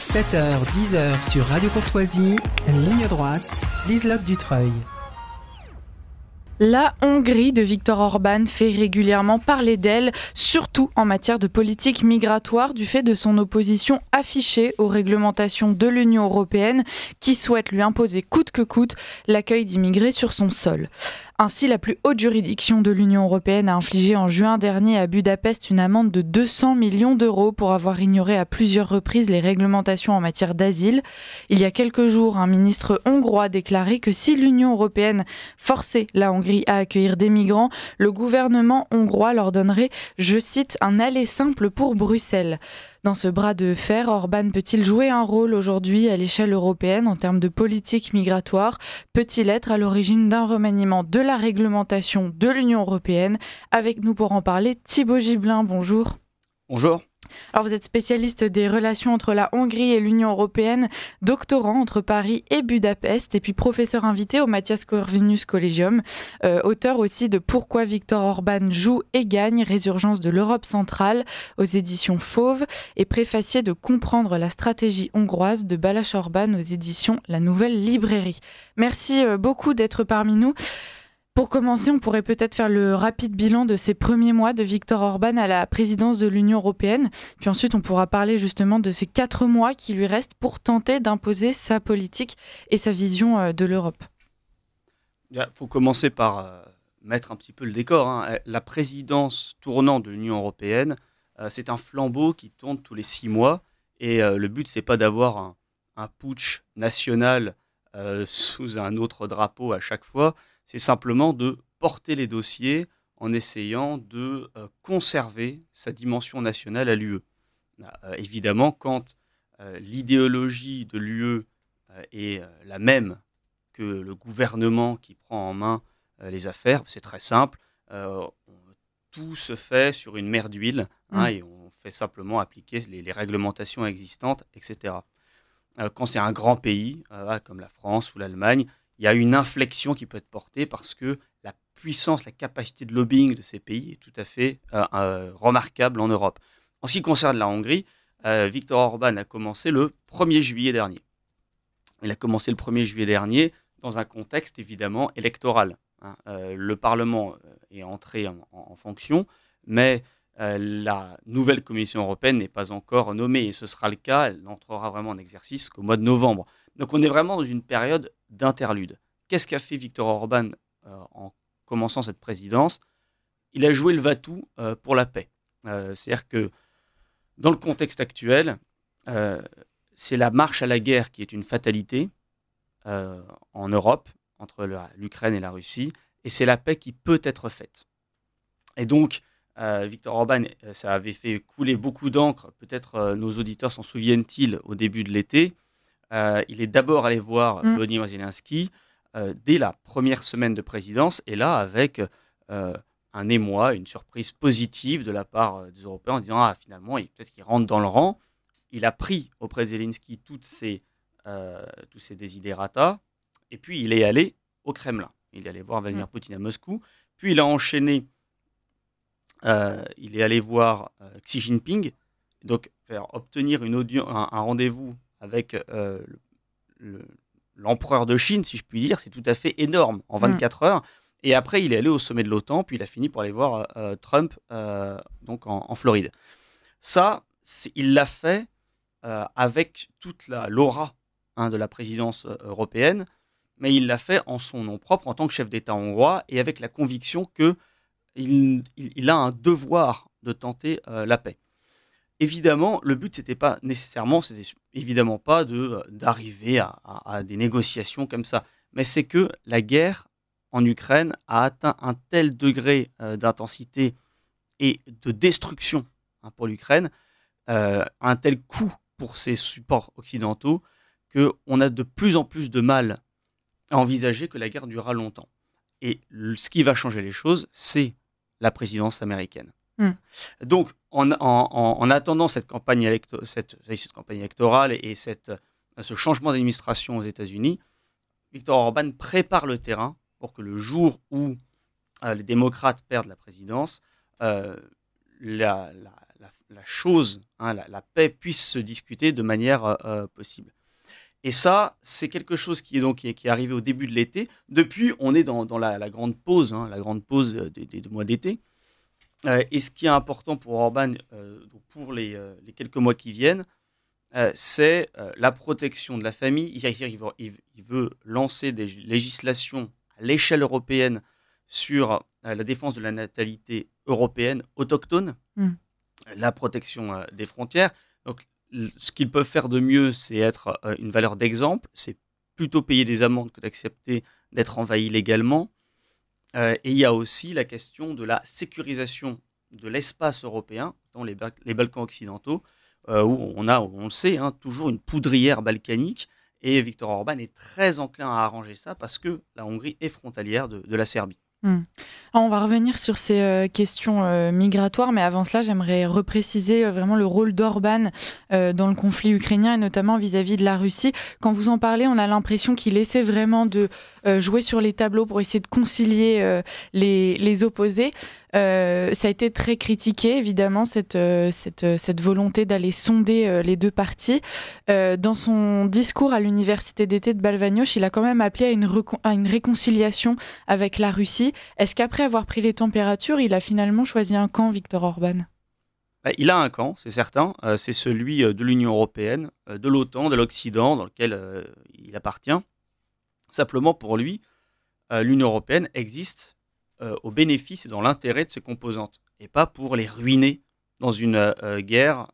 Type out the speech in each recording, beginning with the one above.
7h, 10h sur Radio Courtoisie, ligne droite, Liselotte Dutreuil. La Hongrie de Viktor Orban fait régulièrement parler d'elle, surtout en matière de politique migratoire, du fait de son opposition affichée aux réglementations de l'Union européenne qui souhaite lui imposer coûte que coûte l'accueil d'immigrés sur son sol. Ainsi, la plus haute juridiction de l'Union européenne a infligé en juin dernier à Budapest une amende de 200 millions d'euros pour avoir ignoré à plusieurs reprises les réglementations en matière d'asile. Il y a quelques jours, un ministre hongrois déclarait que si l'Union européenne forçait la Hongrie à accueillir des migrants, le gouvernement hongrois leur donnerait, je cite, un aller simple pour Bruxelles. Dans ce bras de fer, Orban peut-il jouer un rôle aujourd'hui à l'échelle européenne en termes de politique migratoire ? Peut-il être à l'origine d'un remaniement de la réglementation de l'Union européenne ? Avec nous pour en parler, Thibaut Gibelin, bonjour. Bonjour. Alors vous êtes spécialiste des relations entre la Hongrie et l'Union européenne, doctorant entre Paris et Budapest, et puis professeur invité au Matthias Corvinus Collegium, auteur aussi de Pourquoi Viktor Orban joue et gagne, résurgence de l'Europe centrale aux éditions Fauve, et préfacier de Comprendre la stratégie hongroise de Balázs Orbán aux éditions La Nouvelle Librairie. Merci beaucoup d'être parmi nous. Pour commencer, on pourrait peut-être faire le rapide bilan de ces premiers mois de Viktor Orban à la présidence de l'Union européenne. Puis ensuite, on pourra parler justement de ces 4 mois qui lui restent pour tenter d'imposer sa politique et sa vision de l'Europe. Il faut commencer par mettre un petit peu le décor. La présidence tournante de l'Union européenne, c'est un flambeau qui tourne tous les 6 mois. Et le but, c'est pas d'avoir un putsch national sous un autre drapeau à chaque fois. C'est simplement de porter les dossiers en essayant de conserver sa dimension nationale à l'UE. Évidemment, quand l'idéologie de l'UE est la même que le gouvernement qui prend en main les affaires, c'est très simple. Tout se fait sur une mer d'huile et on fait simplement appliquer les réglementations existantes, etc. Quand c'est un grand pays, comme la France ou l'Allemagne, il y a une inflexion qui peut être portée parce que la puissance, la capacité de lobbying de ces pays est tout à fait remarquable en Europe. En ce qui concerne la Hongrie, Viktor Orban a commencé le 1er juillet dernier. Il a commencé le 1er juillet dernier dans un contexte évidemment électoral. Le Parlement est entré en fonction, mais la nouvelle Commission européenne n'est pas encore nommée et ce sera le cas, elle n'entrera vraiment en exercice qu'au mois de novembre. Donc on est vraiment dans une période d'interlude. Qu'est-ce qu'a fait Viktor Orban en commençant cette présidence ? Il a joué le va-tout pour la paix. C'est-à-dire que dans le contexte actuel, c'est la marche à la guerre qui est une fatalité en Europe, entre l'Ukraine et la Russie, et c'est la paix qui peut être faite. Et donc, Viktor Orban, ça avait fait couler beaucoup d'encre, peut-être nos auditeurs s'en souviennent-ils au début de l'été. Il est d'abord allé voir Volodymyr Zelensky dès la première semaine de présidence, et là avec un émoi, une surprise positive de la part des Européens en disant finalement, peut-être qu'il rentre dans le rang. Il a pris auprès de Zelensky tous ses desiderata, et puis il est allé au Kremlin. Il est allé voir Vladimir Poutine à Moscou, puis il a enchaîné, il est allé voir Xi Jinping, donc faire obtenir un rendez-vous avec l'empereur de Chine, si je puis dire, c'est tout à fait énorme en 24 heures. Et après, il est allé au sommet de l'OTAN, puis il a fini par aller voir Trump donc en Floride. Ça, il l'a fait avec toute l'aura de la présidence européenne, mais il l'a fait en son nom propre, en tant que chef d'État hongrois, et avec la conviction qu'il a un devoir de tenter la paix. Évidemment, le but, c'était évidemment pas d'arriver à des négociations comme ça. Mais c'est que la guerre en Ukraine a atteint un tel degré d'intensité et de destruction pour l'Ukraine, un tel coût pour ses supports occidentaux, qu'on a de plus en plus de mal à envisager que la guerre durera longtemps. Et ce qui va changer les choses, c'est la présidence américaine. Donc, en attendant cette campagne électorale et ce changement d'administration aux États-Unis, Viktor Orban prépare le terrain pour que le jour où les démocrates perdent la présidence, la la chose, la paix puisse se discuter de manière possible. Et ça, c'est quelque chose qui est arrivé au début de l'été. Depuis, on est dans la grande pause, la grande pause des mois d'été. Et ce qui est important pour Orban, pour les quelques mois qui viennent, c'est la protection de la famille. Il veut lancer des législations à l'échelle européenne sur la défense de la natalité européenne autochtone, la protection des frontières. Donc, ce qu'ils peuvent faire de mieux, c'est être une valeur d'exemple. C'est plutôt payer des amendes que d'accepter d'être envahi légalement. Et il y a aussi la question de la sécurisation de l'espace européen dans les Balkans occidentaux, où on le sait, toujours une poudrière balkanique. Et Viktor Orban est très enclin à arranger ça parce que la Hongrie est frontalière de la Serbie. Alors, on va revenir sur ces questions migratoires, mais avant cela, j'aimerais repréciser vraiment le rôle d'Orban dans le conflit ukrainien et notamment vis-à-vis de la Russie. Quand vous en parlez, on a l'impression qu'il essaie vraiment de jouer sur les tableaux pour essayer de concilier les opposés. Ça a été très critiqué, évidemment, cette volonté d'aller sonder les deux parties. Dans son discours à l'université d'été de Balvagnoš, il a quand même appelé à une réconciliation avec la Russie. Est-ce qu'après avoir pris les températures, il a finalement choisi un camp, Viktor Orban ? Il a un camp, c'est certain. C'est celui de l'Union européenne, de l'OTAN, de l'Occident, dans lequel il appartient. Simplement, pour lui, l'Union européenne existe au bénéfice et dans l'intérêt de ses composantes, et pas pour les ruiner dans une guerre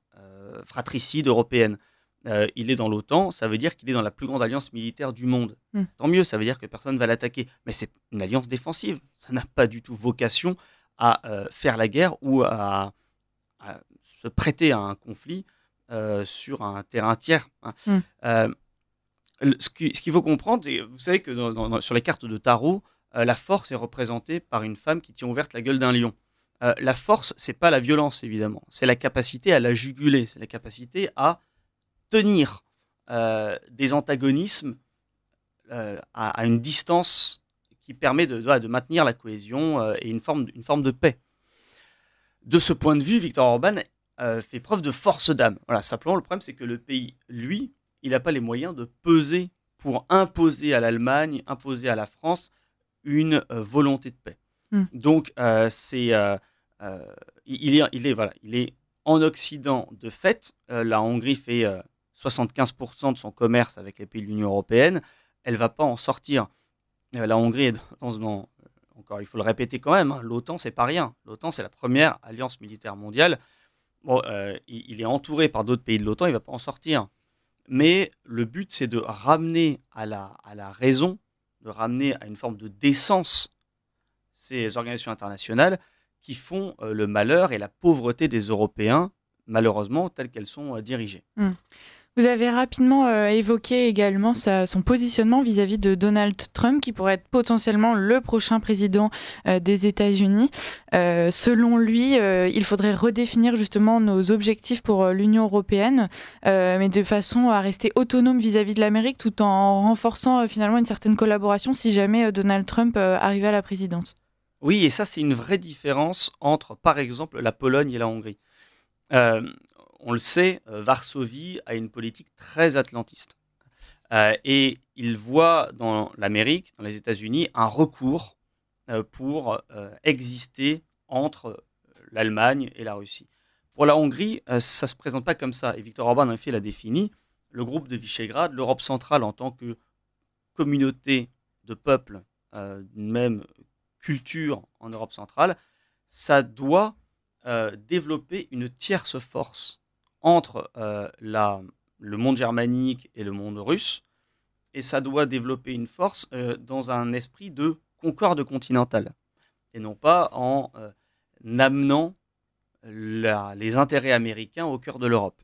fratricide européenne. Il est dans l'OTAN, ça veut dire qu'il est dans la plus grande alliance militaire du monde. Tant mieux, ça veut dire que personne ne va l'attaquer. Mais c'est une alliance défensive. Ça n'a pas du tout vocation à faire la guerre ou à se prêter à un conflit sur un terrain tiers. Ce qu'il faut comprendre, c'est, vous savez que sur les cartes de tarot, la force est représentée par une femme qui tient ouverte la gueule d'un lion. La force, c'est pas la violence, évidemment. C'est la capacité à la juguler. C'est la capacité à tenir des antagonismes à une distance qui permet de maintenir la cohésion et une forme de paix. De ce point de vue, Viktor Orban fait preuve de force d'âme. Voilà, simplement, le problème, c'est que le pays, lui, il n'a pas les moyens de peser pour imposer à l'Allemagne, imposer à la France une volonté de paix. Donc, il est en Occident de fait. La Hongrie fait 75% de son commerce avec les pays de l'Union européenne. Elle ne va pas en sortir. La Hongrie est encore, il faut le répéter quand même, l'OTAN, c'est pas rien. L'OTAN, c'est la première alliance militaire mondiale. Bon, il est entouré par d'autres pays de l'OTAN, il ne va pas en sortir. Mais le but, c'est de ramener à la raison, de ramener à une forme de décence ces organisations internationales qui font le malheur et la pauvreté des Européens, malheureusement, telles qu'elles sont dirigées. Vous avez rapidement évoqué également son positionnement vis-à-vis de Donald Trump, qui pourrait être potentiellement le prochain président des États-Unis. Selon lui, il faudrait redéfinir justement nos objectifs pour l'Union européenne, mais de façon à rester autonome vis-à-vis de l'Amérique, tout en renforçant finalement une certaine collaboration si jamais Donald Trump arrivait à la présidence. Oui, et ça, c'est une vraie différence entre, par exemple, la Pologne et la Hongrie. On le sait, Varsovie a une politique très atlantiste. Et il voit dans l'Amérique, dans les États-Unis, un recours pour exister entre l'Allemagne et la Russie. Pour la Hongrie, ça ne se présente pas comme ça. Et Viktor Orban, en effet, l'a défini. Le groupe de Visegrad, l'Europe centrale en tant que communauté de peuples d'une même culture en Europe centrale, ça doit développer une tierce force entre le monde germanique et le monde russe, et ça doit développer une force dans un esprit de concorde continentale, et non pas en amenant les intérêts américains au cœur de l'Europe.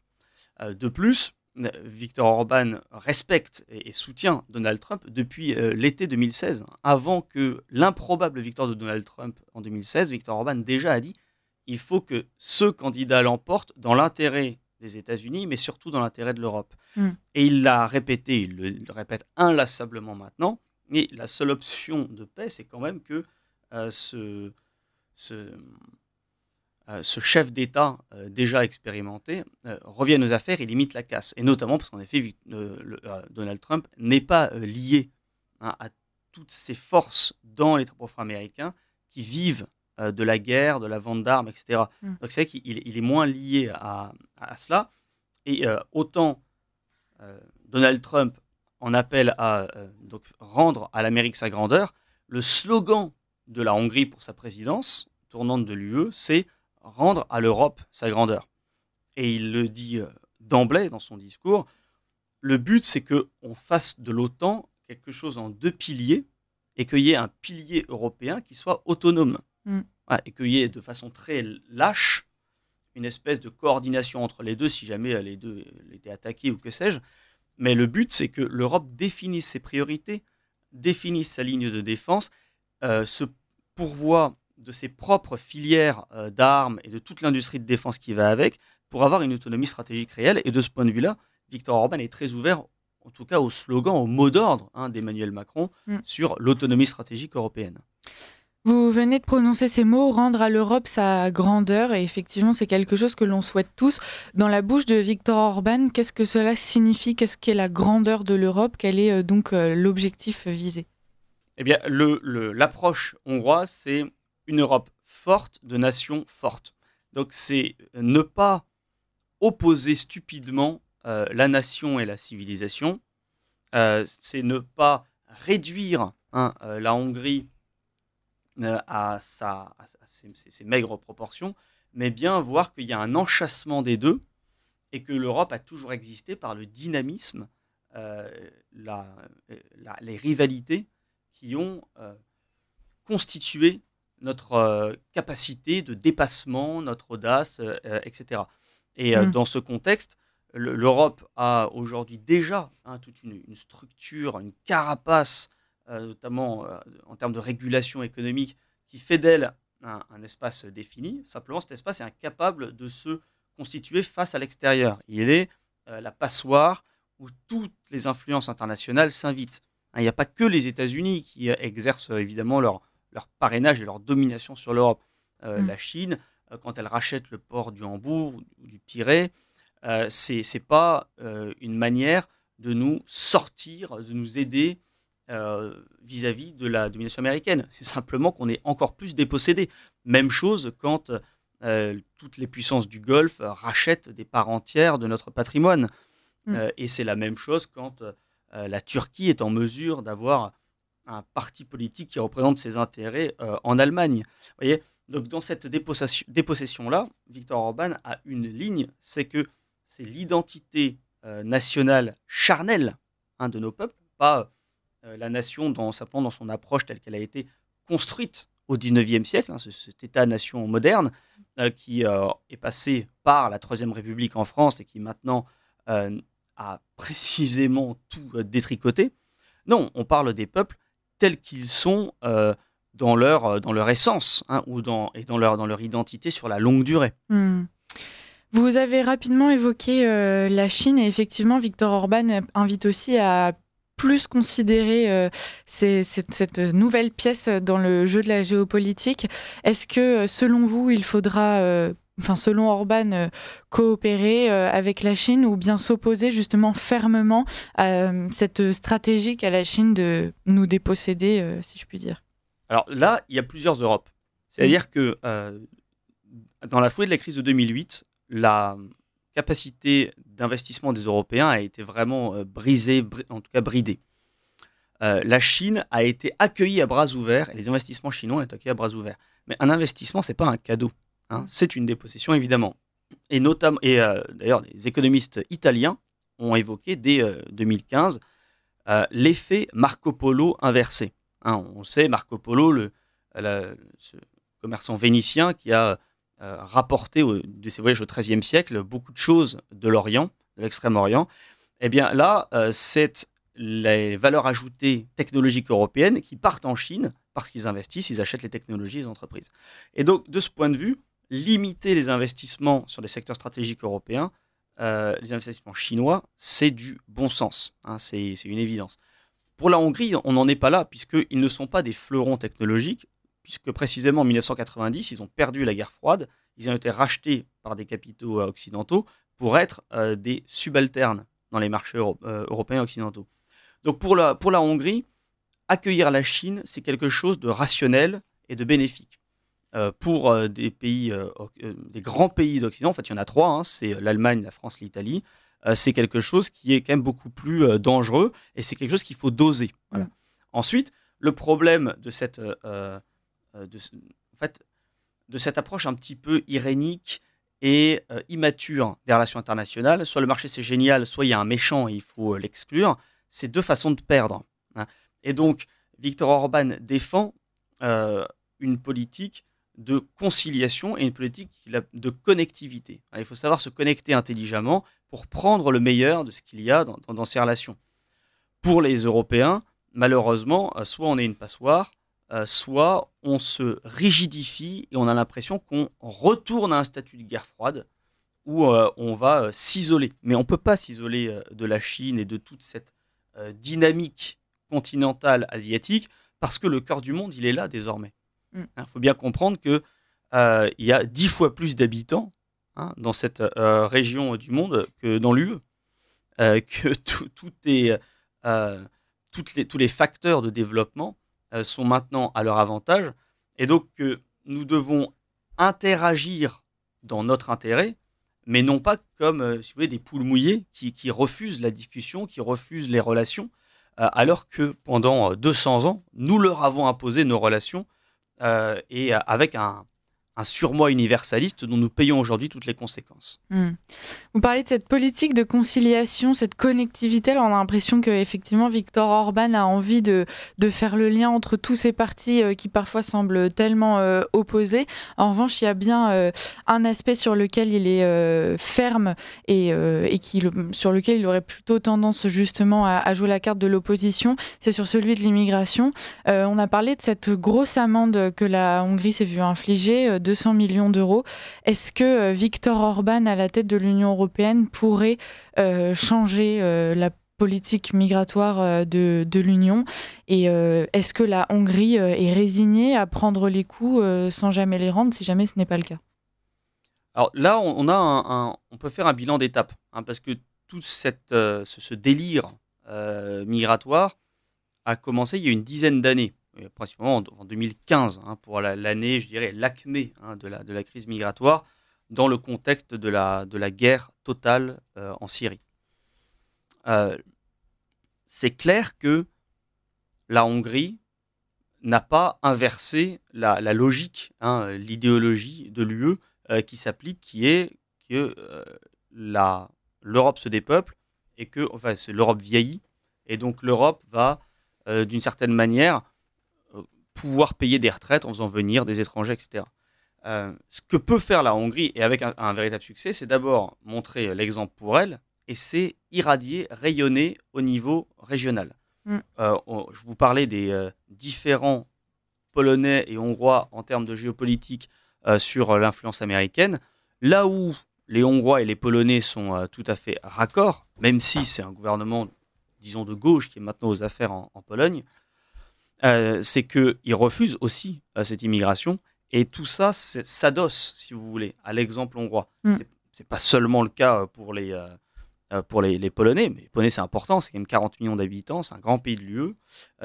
De plus, Viktor Orban respecte et soutient Donald Trump depuis l'été 2016. Avant que l'improbable victoire de Donald Trump en 2016, Viktor Orban déjà a dit il faut que ce candidat l'emporte dans l'intérêt des États-Unis, mais surtout dans l'intérêt de l'Europe. Et il l'a répété, il le répète inlassablement maintenant, et la seule option de paix, c'est quand même que ce chef d'État déjà expérimenté revienne aux affaires et limite la casse. Et notamment parce qu'en effet, Donald Trump n'est pas lié à toutes ces forces dans les drapeaux américains qui vivent de la guerre, de la vente d'armes, etc. Donc c'est vrai qu'il est moins lié à cela. Et autant Donald Trump en appelle à donc rendre à l'Amérique sa grandeur, le slogan de la Hongrie pour sa présidence tournante de l'UE, c'est rendre à l'Europe sa grandeur. Et il le dit d'emblée dans son discours, le but c'est qu'on fasse de l'OTAN quelque chose en 2 piliers et qu'il y ait un pilier européen qui soit autonome. Et qu'il y ait de façon très lâche une espèce de coordination entre les deux si jamais les deux étaient attaqués ou que sais-je. Mais le but c'est que l'Europe définisse ses priorités, définisse sa ligne de défense, se pourvoie de ses propres filières d'armes et de toute l'industrie de défense qui va avec pour avoir une autonomie stratégique réelle. Et de ce point de vue-là, Viktor Orban est très ouvert, en tout cas au slogan, au mot d'ordre d'Emmanuel Macron sur l'autonomie stratégique européenne. Vous venez de prononcer ces mots, rendre à l'Europe sa grandeur, et effectivement c'est quelque chose que l'on souhaite tous. Dans la bouche de Viktor Orban, qu'est-ce que cela signifie? Qu'est-ce qu'est la grandeur de l'Europe? Quel est donc l'objectif visé? Eh bien, l'approche hongroise, c'est une Europe forte de nations fortes. Donc c'est ne pas opposer stupidement la nation et la civilisation, c'est ne pas réduire la Hongrie à ses maigres proportions, mais bien voir qu'il y a un enchâssement des deux et que l'Europe a toujours existé par le dynamisme, les rivalités qui ont constitué notre capacité de dépassement, notre audace, etc. Et dans ce contexte, l'Europe a aujourd'hui déjà toute une structure, une carapace, notamment en termes de régulation économique, qui fait d'elle un espace défini. Simplement, cet espace est incapable de se constituer face à l'extérieur. Il est la passoire où toutes les influences internationales s'invitent. Il n'y a pas que les États-Unis qui exercent évidemment leur parrainage et leur domination sur l'Europe. La Chine, quand elle rachète le port du Hambourg ou du Pirée, c'est pas une manière de nous sortir, de nous aider vis-à-vis de la domination américaine. C'est simplement qu'on est encore plus dépossédé. Même chose quand toutes les puissances du Golfe rachètent des parts entières de notre patrimoine. Et c'est la même chose quand la Turquie est en mesure d'avoir un parti politique qui représente ses intérêts en Allemagne. Vous voyez, donc dans cette dépossession-là, Viktor Orban a une ligne, c'est que c'est l'identité nationale charnelle de nos peuples, pas la nation simplement dans son approche telle qu'elle a été construite au XIXe siècle, cet État-nation moderne qui est passé par la Troisième République en France et qui maintenant a précisément tout détricoté. Non, on parle des peuples tels qu'ils sont dans leur essence ou dans leur identité sur la longue durée. Vous avez rapidement évoqué la Chine et effectivement, Viktor Orban invite aussi à plus considérer cette nouvelle pièce dans le jeu de la géopolitique. Est-ce que, selon vous, il faudra, selon Orban, coopérer avec la Chine ou bien s'opposer justement fermement à cette stratégie qu'a la Chine de nous déposséder, si je puis dire? Alors là, il y a plusieurs Europes. C'est-à-dire que dans la foulée de la crise de 2008, la capacité d'investissement des Européens a été vraiment brisée, en tout cas bridée. La Chine a été accueillie à bras ouverts, et les investissements chinois ont été accueillis à bras ouverts. Mais un investissement, ce n'est pas un cadeau. C'est une dépossession, évidemment. Et d'ailleurs, les économistes italiens ont évoqué dès 2015 l'effet Marco Polo inversé. On sait, Marco Polo, ce commerçant vénitien qui a rapporté de ses voyages au XIIIe siècle beaucoup de choses de l'Orient, de l'Extrême-Orient. Eh bien là, c'est les valeurs ajoutées technologiques européennes qui partent en Chine parce qu'ils investissent, ils achètent les technologies des entreprises. Et donc, de ce point de vue, limiter les investissements sur les secteurs stratégiques européens, les investissements chinois, c'est du bon sens. C'est une évidence. Pour la Hongrie, on n'en est pas là, puisqu'ils ne sont pas des fleurons technologiques, puisque précisément en 1990, ils ont perdu la guerre froide, ils ont été rachetés par des capitaux occidentaux pour être des subalternes dans les marchés européens occidentaux. Donc pour la Hongrie, accueillir la Chine, c'est quelque chose de rationnel et de bénéfique. Pour des grands pays d'Occident, en fait il y en a trois, hein, c'est l'Allemagne, la France, l'Italie, c'est quelque chose qui est quand même beaucoup plus dangereux et c'est quelque chose qu'il faut doser. Voilà. Ensuite, le problème de cette approche un petit peu irénique et immature des relations internationales, soit le marché c'est génial, soit il y a un méchant et il faut l'exclure, c'est deux façons de perdre. Hein. Et donc, Viktor Orban défend une politique de conciliation et une politique de connectivité. Alors, il faut savoir se connecter intelligemment pour prendre le meilleur de ce qu'il y a dans ces relations. Pour les Européens, malheureusement, soit on est une passoire, soit on se rigidifie et on a l'impression qu'on retourne à un statut de guerre froide où on va s'isoler. Mais on ne peut pas s'isoler de la Chine et de toute cette dynamique continentale asiatique parce que le cœur du monde, il est là désormais. Il faut bien comprendre qu'il y a 10 fois plus d'habitants dans cette région du monde que dans l'UE, que tous les facteurs de développement sont maintenant à leur avantage, et donc nous devons interagir dans notre intérêt, mais non pas comme si vous voulez, des poules mouillées qui refusent la discussion, qui refusent les relations, alors que pendant 200 ans, nous leur avons imposé nos relations, et avec un surmoi universaliste dont nous payons aujourd'hui toutes les conséquences. Vous parlez de cette politique de conciliation, cette connectivité. Alors on a l'impression qu'effectivement Viktor Orban a envie de faire le lien entre tous ces partis qui parfois semblent tellement opposés. En revanche, il y a bien un aspect sur lequel il est ferme et sur lequel il aurait plutôt tendance justement à jouer la carte de l'opposition. C'est sur celui de l'immigration. On a parlé de cette grosse amende que la Hongrie s'est vue infliger, 200 millions d'euros. Est-ce que Viktor Orban, à la tête de l'Union européenne, pourrait changer la politique migratoire de l'Union ? Et est-ce que la Hongrie est résignée à prendre les coups sans jamais les rendre, si jamais ce n'est pas le cas ? Alors là, on peut faire un bilan d'étape, parce que tout ce délire migratoire a commencé il y a une dizaine d'années. Principalement en 2015, pour l'année, je dirais, l'acmé de la crise migratoire, dans le contexte de la guerre totale en Syrie. C'est clair que la Hongrie n'a pas inversé la logique, l'idéologie de l'UE qui s'applique, qui est que l'Europe se dépeuple et que l'Europe vieillit, et donc l'Europe va, d'une certaine manière, pouvoir payer des retraites en faisant venir des étrangers, etc. Ce que peut faire la Hongrie, et avec un véritable succès, c'est d'abord montrer l'exemple pour elle, et c'est irradier, rayonner au niveau régional. Je vous parlais des différents Polonais et Hongrois en termes de géopolitique sur l'influence américaine. Là où les Hongrois et les Polonais sont tout à fait raccords, même si c'est un gouvernement, disons, de gauche qui est maintenant aux affaires en Pologne, c'est qu'ils refusent aussi cette immigration, et tout ça s'adosse, si vous voulez, à l'exemple hongrois. C'est pas seulement le cas pour les Polonais, mais les Polonais c'est important, c'est quand même 40 millions d'habitants, c'est un grand pays de l'UE,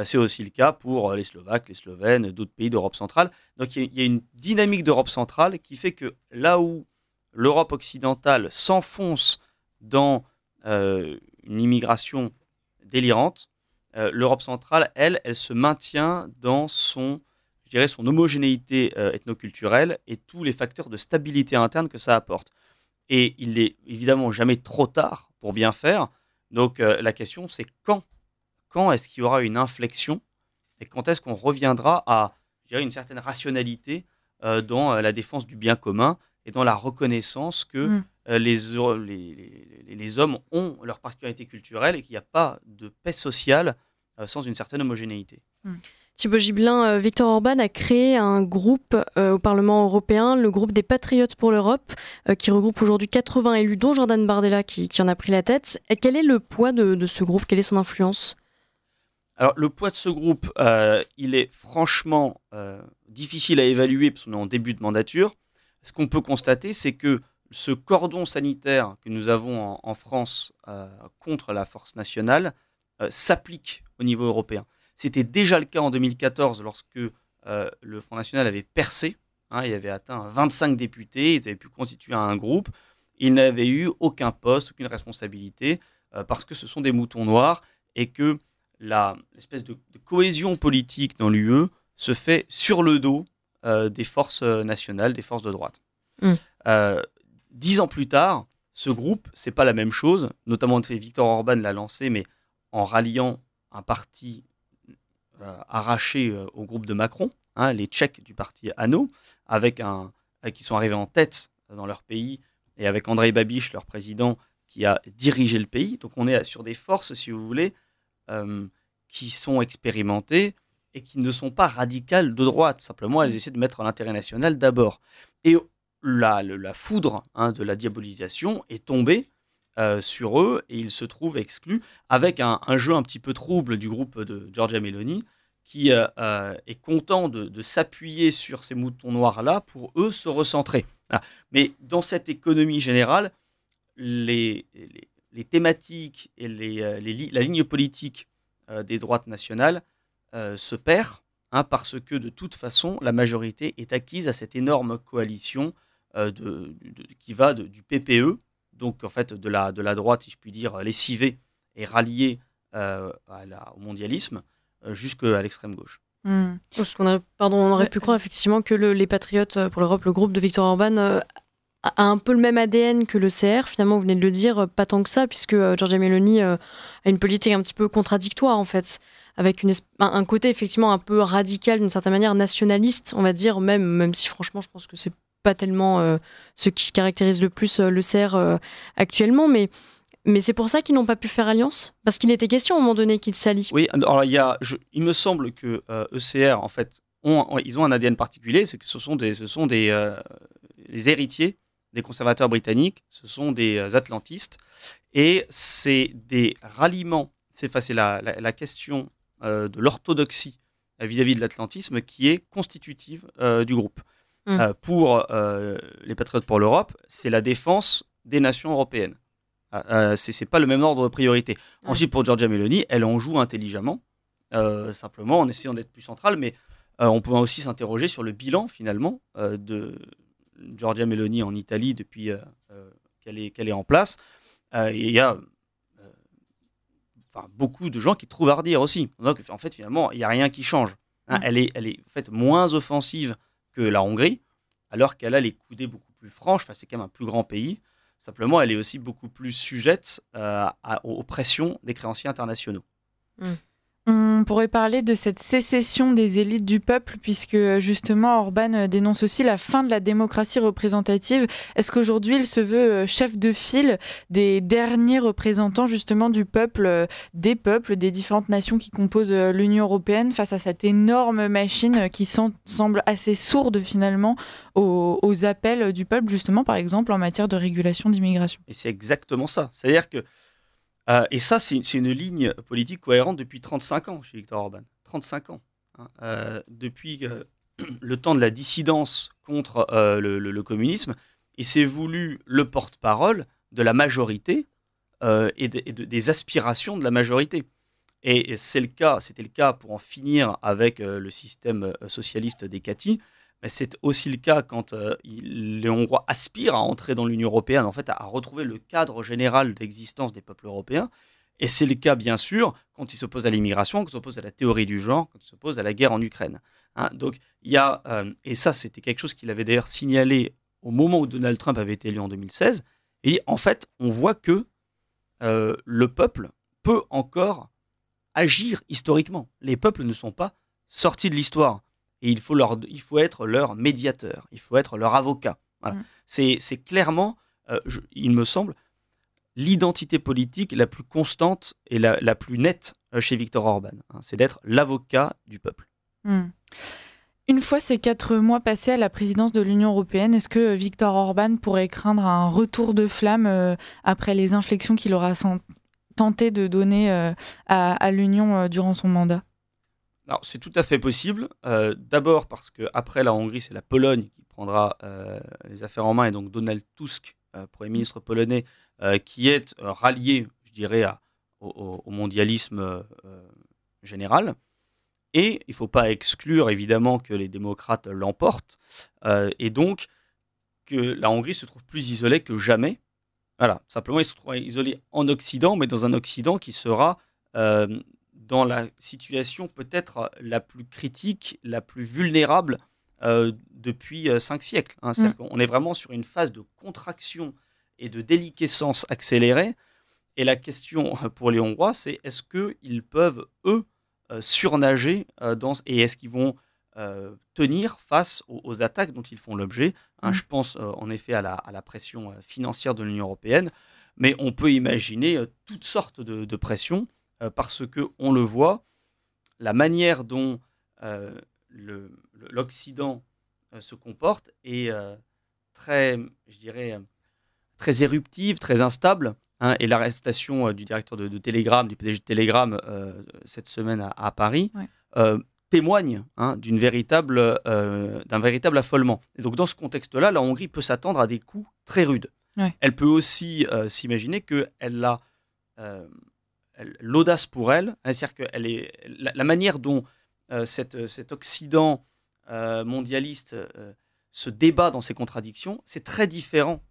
c'est aussi le cas pour les Slovaques, les Slovènes, d'autres pays d'Europe centrale. Donc il y a une dynamique d'Europe centrale qui fait que là où l'Europe occidentale s'enfonce dans une immigration délirante, l'Europe centrale, elle se maintient dans son homogénéité ethnoculturelle et tous les facteurs de stabilité interne que ça apporte. Et il n'est évidemment jamais trop tard pour bien faire. Donc la question, c'est quand est-ce qu'il y aura une inflexion et quand est-ce qu'on reviendra à une certaine rationalité dans la défense du bien commun et dans la reconnaissance que les hommes ont leur particularité culturelle et qu'il n'y a pas de paix sociale sans une certaine homogénéité. Thibaut Gibelin, Viktor Orban a créé un groupe au Parlement européen, le groupe des Patriotes pour l'Europe, qui regroupe aujourd'hui 80 élus, dont Jordan Bardella qui en a pris la tête. Et quel est le poids de ce groupe ? Quelle est son influence ? Alors, le poids de ce groupe, il est franchement difficile à évaluer parce qu'on est en début de mandature. ce qu'on peut constater, c'est que ce cordon sanitaire que nous avons en France contre la force nationale s'applique au niveau européen. C'était déjà le cas en 2014 lorsque le Front National avait percé. Il avait atteint 25 députés, ils avaient pu constituer un groupe. Ils n'avaient eu aucun poste, aucune responsabilité, parce que ce sont des moutons noirs et que l'espèce de cohésion politique dans l'UE se fait sur le dos des forces nationales, des forces de droite. 10 ans plus tard, ce groupe, c'est pas la même chose. Notamment, Viktor Orban l'a lancé, mais en ralliant un parti arraché au groupe de Macron, les Tchèques du parti ANO, qui sont arrivés en tête dans leur pays, et avec Andrej Babiš, leur président, qui a dirigé le pays. Donc on est sur des forces, si vous voulez, qui sont expérimentées et qui ne sont pas radicales de droite. Simplement, elles essaient de mettre l'intérêt national d'abord. Et la foudre de la diabolisation est tombée sur eux et ils se trouvent exclus avec un jeu un petit peu trouble du groupe de Giorgia Meloni qui est content de s'appuyer sur ces moutons noirs-là pour eux se recentrer. Voilà. Mais dans cette économie générale, les thématiques et la ligne politique des droites nationales se perd parce que de toute façon, la majorité est acquise à cette énorme coalition qui va du PPE, donc en fait de la droite, si je puis dire, lessivée et ralliée au mondialisme, jusqu'à l'extrême gauche. On aurait pu croire effectivement que les Patriotes pour l'Europe, le groupe de Viktor Orban, a un peu le même ADN que le CR. Finalement, vous venez de le dire, pas tant que ça, puisque Giorgia Meloni a une politique un petit peu contradictoire, en fait, avec un côté effectivement un peu radical, d'une certaine manière nationaliste, on va dire, même si franchement, je pense que c'est pas tellement ce qui caractérise le plus le CR actuellement, mais c'est pour ça qu'ils n'ont pas pu faire alliance, parce qu'il était question à un moment donné qu'ils s'allient. Oui, alors il me semble que ECR, en fait, ils ont un ADN particulier, c'est que ce sont les héritiers des conservateurs britanniques, ce sont des atlantistes, et c'est des ralliements, c'est la question de l'orthodoxie vis-à-vis de l'atlantisme qui est constitutive du groupe. Pour les Patriotes pour l'Europe, c'est la défense des nations européennes. C'est pas le même ordre de priorité. Ensuite, pour Giorgia Meloni, elle en joue intelligemment, simplement en essayant d'être plus centrale, mais on peut aussi s'interroger sur le bilan, finalement, de Giorgia Meloni en Italie depuis qu'elle est en place. Il y a beaucoup de gens qui trouvent à redire aussi. Donc, en fait, finalement, il n'y a rien qui change. Elle est en fait moins offensive que la Hongrie, alors qu'elle a les coudées beaucoup plus franches. C'est quand même un plus grand pays. Simplement, elle est aussi beaucoup plus sujette aux pressions des créanciers internationaux. On pourrait parler de cette sécession des élites du peuple, puisque justement Orban dénonce aussi la fin de la démocratie représentative. Est-ce qu'aujourd'hui il se veut chef de file des derniers représentants justement du peuple, des différentes nations qui composent l'Union européenne, face à cette énorme machine qui semble assez sourde finalement aux appels du peuple, justement par exemple en matière de régulation d'immigration? Et c'est exactement ça. C'est-à-dire que et ça, c'est une ligne politique cohérente depuis 35 ans chez Viktor Orban. 35 ans. Depuis le temps de la dissidence contre le communisme, il s'est voulu le porte-parole de la majorité et des aspirations de la majorité. Et c'était le cas pour en finir avec le système socialiste des Kati. Mais c'est aussi le cas quand les Hongrois aspirent à entrer dans l'Union européenne, en fait, à retrouver le cadre général d'existence des peuples européens. Et c'est le cas, bien sûr, quand ils s'opposent à l'immigration, quand ils s'opposent à la théorie du genre, quand ils s'opposent à la guerre en Ukraine. Donc, il y a, et ça, c'était quelque chose qu'il avait d'ailleurs signalé au moment où Donald Trump avait été élu en 2016. Et en fait, on voit que le peuple peut encore agir historiquement. Les peuples ne sont pas sortis de l'histoire. Et il faut être leur médiateur, il faut être leur avocat. Voilà. C'est clairement, il me semble, l'identité politique la plus constante et la plus nette chez Viktor Orban. C'est d'être l'avocat du peuple. Une fois ces 4 mois passés à la présidence de l'Union européenne, est-ce que Viktor Orban pourrait craindre un retour de flamme après les inflexions qu'il aura tenté de donner à l'Union durant son mandat ? Alors, c'est tout à fait possible. D'abord parce qu'après la Hongrie, c'est la Pologne qui prendra les affaires en main, et donc Donald Tusk, Premier ministre polonais, qui est rallié, je dirais, au mondialisme général. Et il ne faut pas exclure, évidemment, que les démocrates l'emportent, et donc que la Hongrie se trouve plus isolée que jamais. Voilà, simplement, ils se trouvent isolés en Occident, mais dans un Occident qui sera dans la situation peut-être la plus critique, la plus vulnérable depuis 5 siècles. C'est-à-dire qu'on est vraiment sur une phase de contraction et de déliquescence accélérée. Et la question pour les Hongrois, c'est est-ce qu'ils peuvent, eux, surnager et est-ce qu'ils vont tenir face aux attaques dont ils font l'objet. Je pense en effet à la pression financière de l'Union européenne, mais on peut imaginer toutes sortes de pressions parce qu'on le voit, la manière dont l'Occident se comporte est très, je dirais, très éruptive, très instable. Et l'arrestation du directeur de Telegram, du PDG de Telegram, cette semaine à Paris, témoigne d'un véritable affolement. Et donc, dans ce contexte-là, la Hongrie peut s'attendre à des coups très rudes. Ouais. Elle peut aussi s'imaginer qu'elle a l'audace pour elle, c'est-à-dire que la manière dont cet Occident mondialiste se débat dans ses contradictions, c'est très différent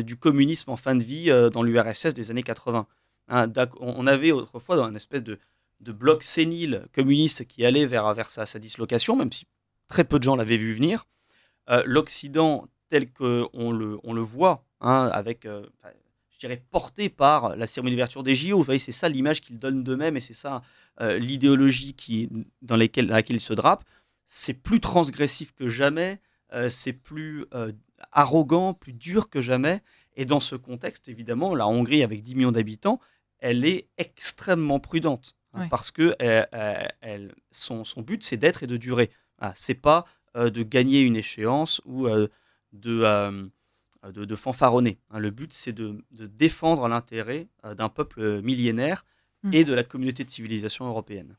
du communisme en fin de vie dans l'URSS des années 80. On avait autrefois dans une espèce de bloc sénile communiste qui allait vers sa dislocation, même si très peu de gens l'avaient vu venir. L'Occident tel qu'on le voit, avec, je dirais, porté par la cérémonie d'ouverture des JO. Vous voyez, c'est ça l'image qu'ils donnent d'eux-mêmes et c'est ça l'idéologie dans laquelle ils se drapent. C'est plus transgressif que jamais, c'est plus arrogant, plus dur que jamais. Et dans ce contexte, évidemment, la Hongrie, avec 10 millions d'habitants, elle est extrêmement prudente. Ouais. Parce que son but, c'est d'être et de durer. Ce n'est pas de gagner une échéance ou de fanfaronner. Le but, c'est de défendre l'intérêt d'un peuple millénaire et de la communauté de civilisation européenne.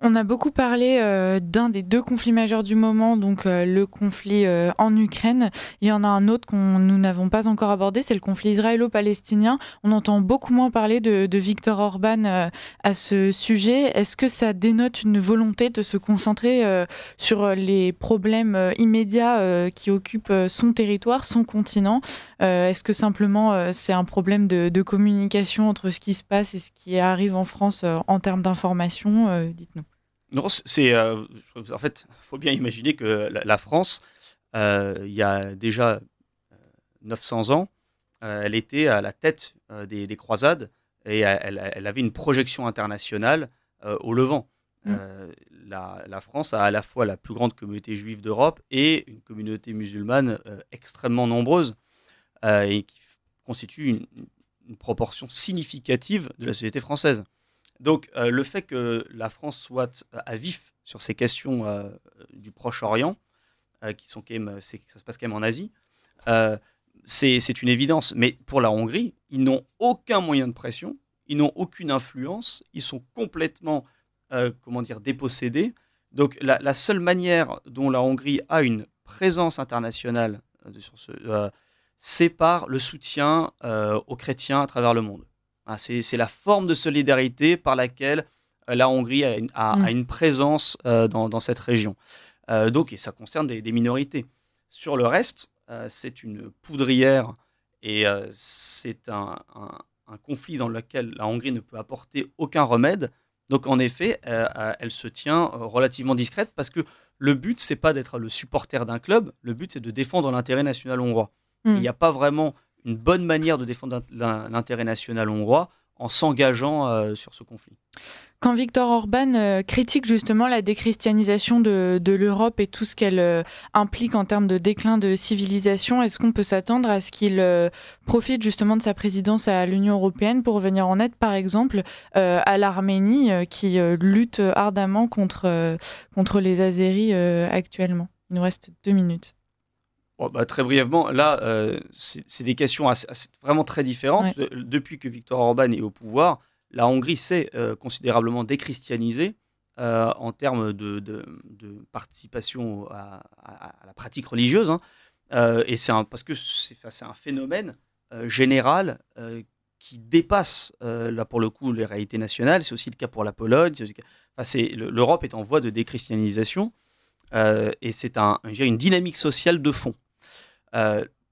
On a beaucoup parlé d'un des 2 conflits majeurs du moment, donc le conflit en Ukraine. Il y en a un autre nous n'avons pas encore abordé, c'est le conflit israélo-palestinien. On entend beaucoup moins parler de Viktor Orban à ce sujet. Est-ce que ça dénote une volonté de se concentrer sur les problèmes immédiats qui occupent son territoire, son continent ? Est-ce que simplement c'est un problème de communication entre ce qui se passe et ce qui arrive en France en termes d'information ? Dites-nous. Non, en fait, il faut bien imaginer que la France, il y a déjà 900 ans, elle était à la tête des croisades et elle avait une projection internationale au Levant. La France a à la fois la plus grande communauté juive d'Europe et une communauté musulmane extrêmement nombreuse et qui constitue une proportion significative de la société française. Donc, le fait que la France soit à vif sur ces questions du Proche-Orient, qui sont quand même, ça se passe quand même en Asie, c'est une évidence. Mais pour la Hongrie, ils n'ont aucun moyen de pression, ils n'ont aucune influence, ils sont complètement, dépossédés. Donc, la seule manière dont la Hongrie a une présence internationale c'est par le soutien aux chrétiens à travers le monde. C'est la forme de solidarité par laquelle la Hongrie a une présence dans cette région. Et ça concerne des minorités. Sur le reste, c'est une poudrière et c'est un conflit dans lequel la Hongrie ne peut apporter aucun remède. Donc en effet, elle se tient relativement discrète parce que le but, c'est pas d'être le supporter d'un club, le but, c'est de défendre l'intérêt national hongrois. Il n'y a pas vraiment une bonne manière de défendre l'intérêt national hongrois en s'engageant sur ce conflit. Quand Viktor Orban critique justement la déchristianisation de l'Europe et tout ce qu'elle implique en termes de déclin de civilisation, est-ce qu'on peut s'attendre à ce qu'il profite justement de sa présidence à l'Union européenne pour venir en aide, par exemple, à l'Arménie qui lutte ardemment contre les Azéris actuellement ? Il nous reste 2 minutes. Très brièvement, là, c'est des questions vraiment très différentes. Ouais. Depuis que Viktor Orban est au pouvoir, la Hongrie s'est considérablement déchristianisée en termes de participation à la pratique religieuse. Et parce que c'est un phénomène général qui dépasse, là pour le coup, les réalités nationales. C'est aussi le cas pour la Pologne. L'Europe est en voie de déchristianisation et c'est une dynamique sociale de fond.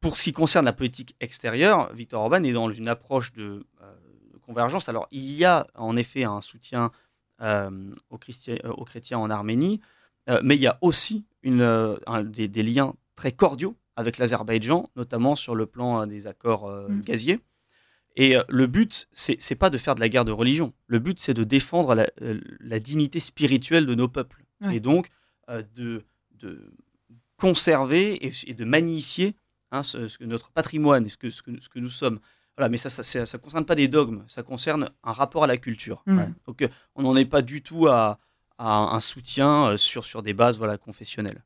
Pour ce qui concerne la politique extérieure, Viktor Orban est dans une approche de convergence. Alors, il y a en effet un soutien aux chrétiens en Arménie, mais il y a aussi des liens très cordiaux avec l'Azerbaïdjan, notamment sur le plan des accords gaziers. Et le but, c'est pas de faire de la guerre de religion. Le but, c'est de défendre la dignité spirituelle de nos peuples. Ouais. Et donc, de conserver et de magnifier notre patrimoine, ce que nous sommes. Voilà, mais ça ne concerne pas des dogmes, ça concerne un rapport à la culture. Ouais. Donc, on n'en est pas du tout à un soutien sur des bases confessionnelles.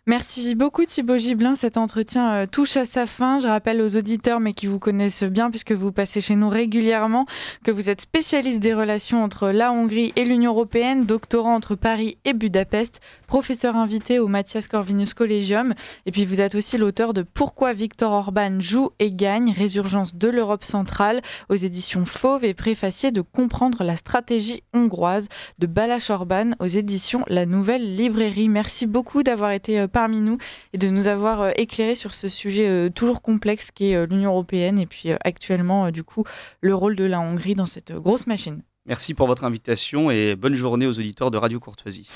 Merci beaucoup Thibaut Gibelin, cet entretien touche à sa fin. Je rappelle aux auditeurs, mais qui vous connaissent bien puisque vous passez chez nous régulièrement, que vous êtes spécialiste des relations entre la Hongrie et l'Union européenne, doctorant entre Paris et Budapest, professeur invité au Matthias Corvinus Collegium, et puis vous êtes aussi l'auteur de Pourquoi Viktor Orban joue et gagne, résurgence de l'Europe centrale, aux éditions Fauve, et préfacier de Comprendre la stratégie hongroise de Balázs Orbán aux éditions La Nouvelle Librairie. Merci beaucoup d'avoir été parmi nous et de nous avoir éclairé sur ce sujet toujours complexe qu'est l'Union européenne et puis actuellement du coup le rôle de la Hongrie dans cette grosse machine. Merci pour votre invitation et bonne journée aux auditeurs de Radio Courtoisie.